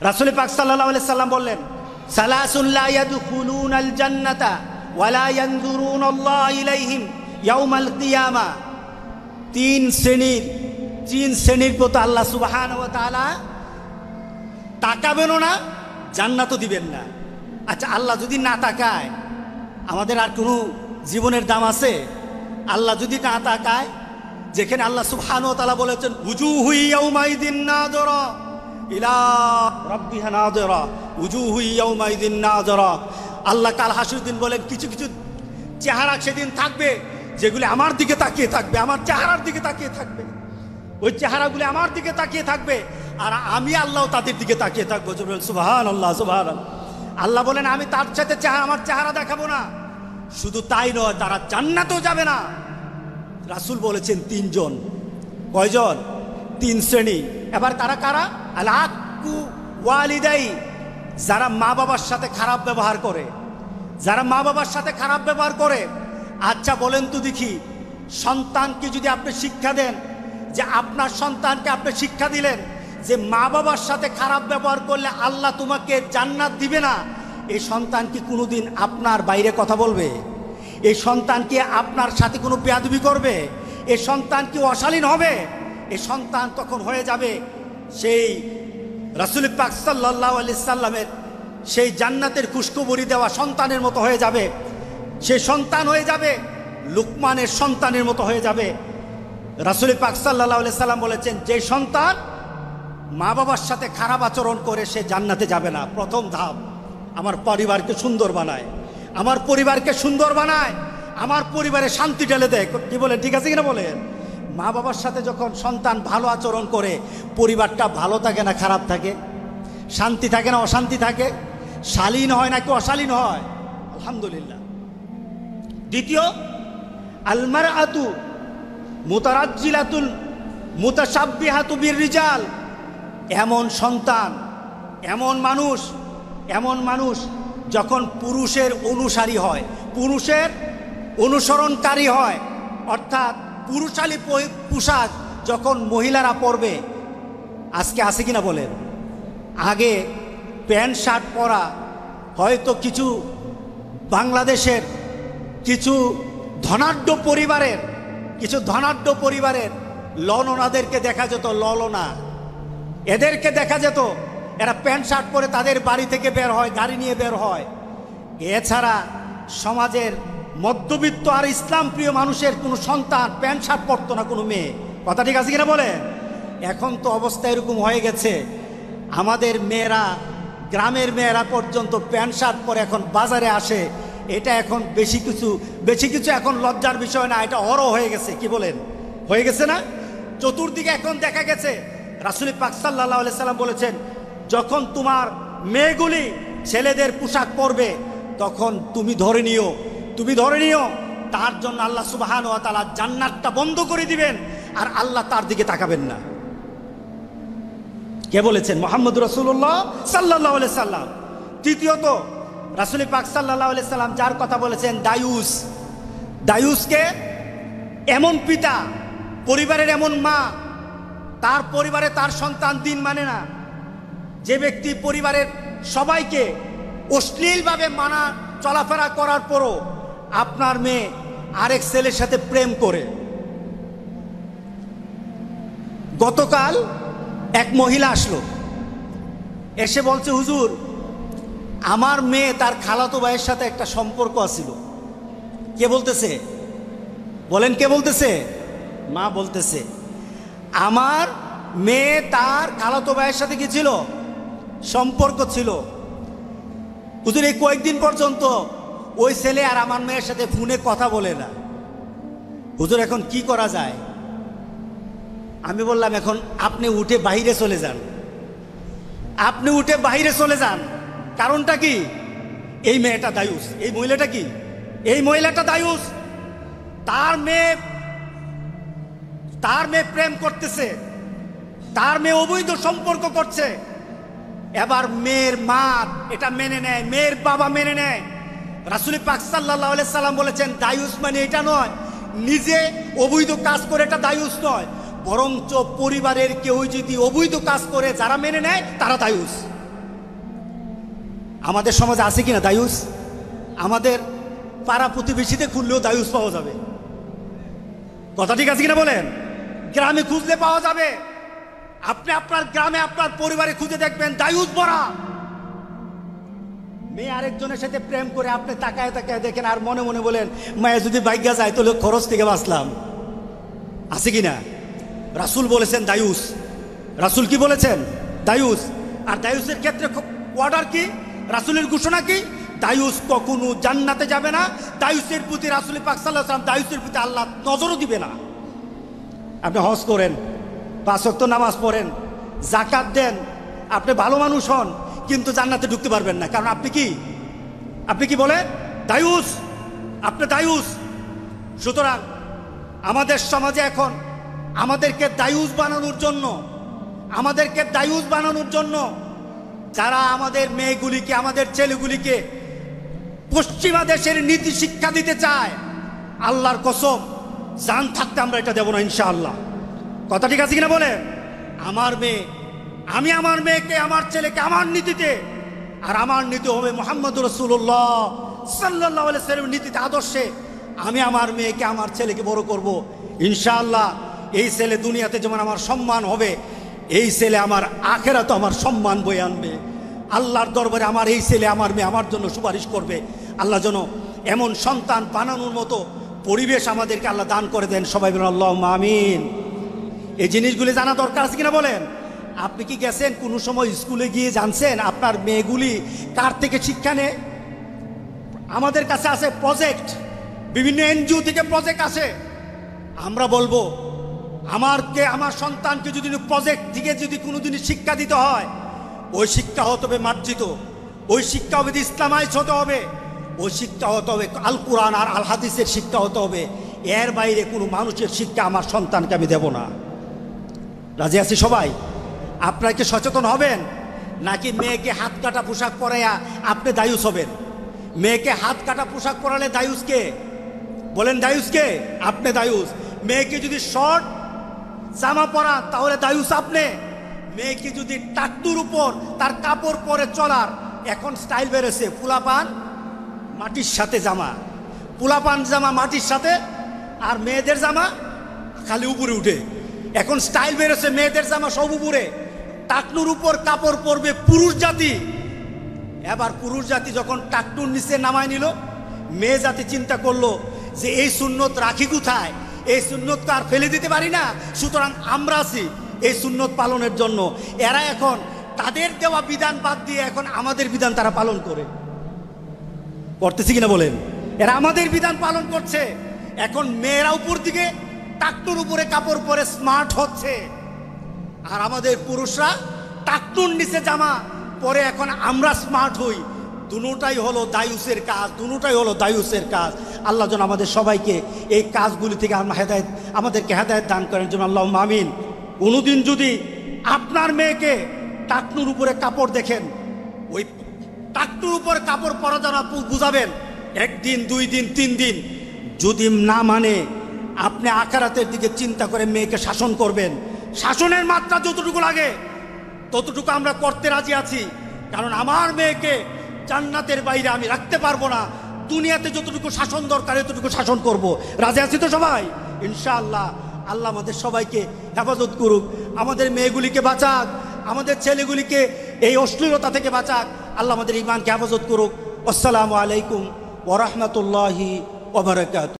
রাসূল পাক সাল্লাল্লাহু আলাইহি সাল্লাম বললেন, সালাসুন লা ইয়াদখুলুনাল জান্নাতা ওয়া লা ইয়ানজুরুনাল্লাহু ইলাইহিম ইয়াউমাল কিয়ামা। তিন শ্রেণীর প্রতি আল্লাহ সুবহানাহু ওয়া তাআলা তাকাবেনও না, জান্নাতও দিবেন না। আচ্ছা, আল্লাহ যদি না তাকায় আমাদের আর কোনো জীবনের দাম আছে? আল্লাহ যদি না তাকায়, যেখানে আল্লাহ সুবহানাহু ওয়া তাআলা বলেছেন উজুহু ইয়াউমাইদিন নাযিরা ইলা রাব্বিহা নাযিরা, উজুহু ইয়াউমাইদিন নাযিরা। আল্লাহ কাল হাসরের দিন বলেন কিছু কিছু চেহারা সেদিন থাকবে যেগুলি আমার দিকে তাকিয়ে থাকবে, আমার চেহারার দিকে তাকিয়ে থাকবে। ওই চেহারাগুলি আমার দিকে তাকিয়ে থাকবে আর আমি আল্লাহ তাদের দিকে তাকিয়ে থাকবো। সুবহানাল্লাহ, সুবহানাল্লাহ। আল্লাহ বলেন আমি তার সাথে আমার চেহারা দেখাবো না। শুধু তাই নয়, তারা জান্নাতেও যাবে না। রাসূল বলেছেন তিনজন। কয়জন? তিন শ্রেণী। এবার তারা কারা? আল আক্কু ওয়ালিদাই, যারা মা বাবার সাথে খারাপ ব্যবহার করে, যারা মা বাবার সাথে খারাপ ব্যবহার করে। আচ্ছা বলেন তো দেখি, সন্তানকে যদি আপনি শিক্ষা দেন, যে আপনার সন্তানকে আপনি শিক্ষা দিলেন যে মা বাবার সাথে খারাপ ব্যবহার করলে আল্লাহ তোমাকে জান্নাত দিবে না, এই সন্তান কি কোনোদিন আপনার বাইরে কথা বলবে? এই সন্তান কি আপনার সাথে কোনো বেয়াদবি করবে? এই সন্তান কি অশালীন হবে? এই সন্তান তখন হয়ে যাবে সেই রাসূল পাক সাল্লাল্লাহু আলাইহি সাল্লামের সেই জান্নাতের খুশখবরি দেওয়া সন্তানের মতো হয়ে যাবে। সেই সন্তান হয়ে যাবে লুকমানের সন্তানের মতো হয়ে যাবে। রাসূল পাক সাল্লাল্লাহু আলাইহি সাল্লাম বলেছেন, যে সন্তান মা বাবার সাথে খারাপ আচরণ করে সে জান্নাতে যাবে না। প্রথম ধাপ, আমার পরিবারকে সুন্দর বানায়, আমার পরিবারকে সুন্দর বানায়, আমার পরিবারে শান্তি ঢেলে দেয়। কি বলেন, ঠিক আছে কিনা বলেন? মা বাবার সাথে যখন সন্তান ভালো আচরণ করে পরিবারটা ভালো থাকে না খারাপ থাকে? শান্তি থাকে না অশান্তি থাকে? শালীন হয় নাকি অশালীন হয়? আলহামদুলিল্লাহ। দ্বিতীয়, আল মারআতু মুতারাজ্জিলাতুল মুতাশাব্বিহাতু বিররিজাল। এমন সন্তান, এমন মানুষ যখন পুরুষের অনুসারী হয়, পুরুষের অনুসরণকারী হয়, অর্থাৎ পুরুষালী পোশাক যখন মহিলারা পরবে, আজকে আছে কিনা বলেন? আগে প্যান্ট শার্ট পরা হয়তো কিছু বাংলাদেশের কিছু ধনাঢ্য পরিবারের ললনাদেরকে দেখা যেত, ললনা এদেরকে দেখা যেত, এরা প্যান্ট শার্ট পরে তাদের বাড়ি থেকে বের হয়, গাড়ি নিয়ে বের হয়। এছাড়া সমাজের মধ্যবিত্ত আর ইসলাম প্রিয় মানুষের কোনো সন্তান প্যান্ট শার্ট পরতো না, কোনো মেয়ে। কথা ঠিক আছে কিনা বলেন? এখন তো অবস্থা এরকম হয়ে গেছে, আমাদের মেয়েরা, গ্রামের মেয়েরা পর্যন্ত প্যান্ট শার্ট পরে এখন বাজারে আসে। এটা এখন বেশি কিছু এখন লজ্জার বিষয় না, এটা অরো হয়ে গেছে। কি বলেন, হয়ে গেছে না? চতুর্দিকে এখন দেখা গেছে। রাসূল পাক সাল্লাল্লাহু আলাইহি সাল্লাম বলেছেন, যখন তোমার মেয়েগুলি ছেলেদের পোশাক পরবে তখন তুমি ধরে নিও তার জন্য আল্লাহ সুবহানাহু ওয়া তাআলা জান্নাতটা বন্ধ করে দিবেন আর আল্লাহ তার দিকে তাকাবেন না। কে বলেছেন? মুহাম্মদ রাসূলুল্লাহ সাল্লাল্লাহু আলাইহি সাল্লাম। তৃতীয়ত, রাসূল পাক সাল্লাল্লাহু আলাইহি সাল্লাম যার কথা বলেছেন দায়ুসকে এমন পিতা, পরিবারের এমন মা, তার পরিবারে তার সন্তান দিন মানে না, যে ব্যক্তি পরিবারের সবাইকে অশ্লীলভাবে মানা চলাফেরা করার পরও আপনার মেয়ে আরেক ছেলের সাথে প্রেম করে। গতকাল এক মহিলা আসলো, এসে বলছে, হুজুর আমার মেয়ে তার খালাতো ভাইয়ের সাথে একটা সম্পর্ক আছিল। কে বলতেছে? বলেন, কে বলতেছে? মা বলতেছে, আমার মেয়ে তার খালাতো ভাইয়ের সাথে কি ছিল? সম্পর্ক ছিল। হুজুর এই কয়েকদিন পর্যন্ত ওই ছেলে আর আমার মেয়ের সাথে ফোনে কথা বলে না। হুজুর এখন কি করা যায়? আমি বললাম, এখন আপনি উঠে বাইরে চলে যান। কারণটা কি? এই মেয়েটা দায়ুস, এই মহিলাটা কি? এই মহিলাটা দায়ুস। তার মেয়ে প্রেম করতেছে, তার মেয়ে অবৈধ সম্পর্ক করছে। এবার মেয়ের মা এটা মেনে নেয়, মেয়ের বাবা মেনে নেয়। রাসূল পাক সাল্লাল্লাহু আলাইহি সাল্লাম বলেছেন, দায়ুস মানে এটা নয়, নিজে অবৈধ কাজ করে এটা দায়ুস নয়, বরঞ্চ পরিবারের কেউ যদি অবৈধ কাজ করে যারা মেনে নেয় তারা দায়ুস। আমাদের সমাজে আছে কিনা দায়ুস? আমাদের পাড়া প্রতিবেশীতে খুললেও দায়ুস পাওয়া যাবে। কথা ঠিক আছে কিনা বলেন? গ্রামে খুঁজলে পাওয়া যাবে। আপনি আপনার গ্রামে আপনার পরিবারে খুঁজে দেখবেন দায়ুস ভরা। মেয়ে আরেকজনের সাথে প্রেম করে আপনি তাকায় তাকায় দেখেন আর মনে মনে বলেন মায়া যদি ভাগ্যা যায় তাহলে খরচ থেকে বাঁচলাম। আছে কিনা? রাসূল বলেছেন দায়ুস। রাসূল কি বলেছেন? দায়ুস। আর দায়ুসের ক্ষেত্রে অর্ডার কি? রাসূলের ঘোষণা কি? দায়ুস কখনো জান্নাতে যাবে না। দায়ুসের প্রতি রাসূল পাক সাল্লাল্লাহু আলাইহি ওয়াসাল্লাম দায়ুসের প্রতি আল্লাহ নজরও দিবে না। আপনি হজ করেন, 5 ওয়াক্ত নামাজ পড়েন, যাকাত দেন, আপনি ভালো মানুষ হন, কিন্তু জান্নাতে ঢুকতে পারবেন না। কারণ আপনি কি বলেন? দায়ুস। আপনি দায়ুস। সুতরাং আমাদের সমাজে এখন আমাদেরকে দায়ুস বানানোর জন্য যারা আমাদের মেয়েগুলিকে, আমাদের ছেলেগুলিকে পশ্চিমা দেশের নীতি শিক্ষা দিতে চায়, আল্লাহর কসম জান থাকতে আমরা এটা দেব না ইনশাআল্লাহ। কথা ঠিক আছে কিনা বলে? আমি আমার মেয়েকে, আমার ছেলেকে আমার নীতিতে, আর আমার নীতি হবে মুহাম্মদুর রাসূলুল্লাহ সাল্লাল্লাহু আলাইহি ওয়াসাল্লামের নীতিতে, আদর্শে আমি আমার মেয়েকে, আমার ছেলেকে বড় করব ইনশাআল্লাহ। এই ছেলে দুনিয়াতে যেমন আমার সম্মান হবে, এই ছেলে আমার আখেরাতে আমার সম্মান বয়ে আনবে। আল্লাহর দরবারে আমার এই ছেলে, আমার মেয়ে আমার জন্য সুপারিশ করবে। আল্লাহ যেন এমন সন্তান বানানোর মতো পরিবেশ আমাদেরকে আল্লাহ দান করে দেন। সবাই বলেন আল্লাহুম্মা আমিন। এই জিনিসগুলি জানা দরকার আছে কিনা বলেন? আপনি কি গেছেন কোনো সময় স্কুলে গিয়ে জানছেন আপনার মেয়েগুলি কার থেকে শিক্ষা নেয়? আমাদের কাছে আছে প্রজেক্ট, বিভিন্ন এনজিও থেকে প্রজেক্ট আসে। আমরা বলবো আমার সন্তানকে যদি প্রজেক্ট থেকে যদি কোনোদিনই শিক্ষা দিতে হয়, ওই শিক্ষা হতে হবে মার্জিত, ওই শিক্ষা হবে ইসলামাইজ হতে হবে, ওই শিক্ষা হতে হবে আল কোরআন আর আল হাদিসের শিক্ষা হতে হবে। এর বাইরে কোনো মানুষের শিক্ষা আমার সন্তানকে আমি দেব না। রাজি আছি সবাই? আপনারা কি সচেতন হবেন? নাকি মেয়েকে হাত কাটা পোশাক পরাইয়া আপনি দায়ুস হবেন? মেয়েকে হাত কাটা পোশাক পরালে দায়ুসকে বলেন? দায়ুসকে? আপনি দায়ুস। মেয়েকে যদি শর্ট জামা পরান তাহলে দায়ুস আপনি। মেয়েকে যদি টাট্টুর উপর তার কাপড় পরে চলার, এখন স্টাইল বেরোছে, পোলাপান মাটির সাথে জামা, পোলাপান জামা মাটির সাথে, আর মেয়েদের জামা খালি উপরে উঠে। এখন স্টাইল বেরোছে, মেয়েদের জামা সব উপরে, টাকনুর উপর কাপড় পরবে পুরুষ জাতি। এবার পুরুষ জাতি যখন টাকনুর নিচে নামায় নিল, মেয়ে জাতি চিন্তা করলো যে এই সুন্নত রাখি কোথায়? এই সুন্নত তো আর ফেলে দিতে পারি না, সুতরাং আমরা আছি এই সুন্নত পালনের জন্য। এরা এখন তাদের দেওয়া বিধান বাদ দিয়ে এখন আমাদের বিধান তারা পালন করতেছে কিনা বলেন? এরা আমাদের বিধান পালন করছে। এখন মেয়েরা উপর দিকে টাকটুর উপরে কাপড় পরে স্মার্ট হচ্ছে, আর আমাদের পুরুষরা টাকটুর নিচে জামা পরে এখন আমরা স্মার্ট হই। দুটোটাই হলো দায়ুসের কাজ, দুটোটাই হলো দায়ুসের কাজ। আল্লাহ যেন আমাদের সবাইকে এই কাজগুলি থেকে আমাদেরকে হেদায়েত দান করেন যেন, আল্লাহুম্মা আমিন। কোনোদিন যদি আপনার মেয়েকে টাকনুর উপরে কাপড় দেখেন, ওই টাকনুর উপরে কাপড় পরা যেন বুঝাবেন। 1 দিন 2 দিন 3 দিন যদি না মানে, আপনি আখিরাতের দিকে চিন্তা করে মেয়েকে শাসন করবেন। শাসনের মাত্রা যতটুকু লাগে ততটুকু আমরা করতে রাজি আছি, কারণ আমার মেয়েকে জান্নাতের বাইরে আমি রাখতে পারবো না। দুনিয়াতে যতটুকু শাসন দরকার ততটুকু শাসন করব। রাজি আছি তো সবাই? ইনশাআল্লাহ। আল্লাহ আমাদের সবাইকে হেফাজত করুক, আমাদের মেয়েগুলিকে বাঁচাক, আমাদের ছেলেগুলিকে এই অশ্লীলতা থেকে বাঁচাক। আল্লাহ আমাদের ঈমানকে হেফাজত করুক। আসসালামু আলাইকুম ওয়া রাহমাতুল্লাহি ওয়া বারাকাতুহু।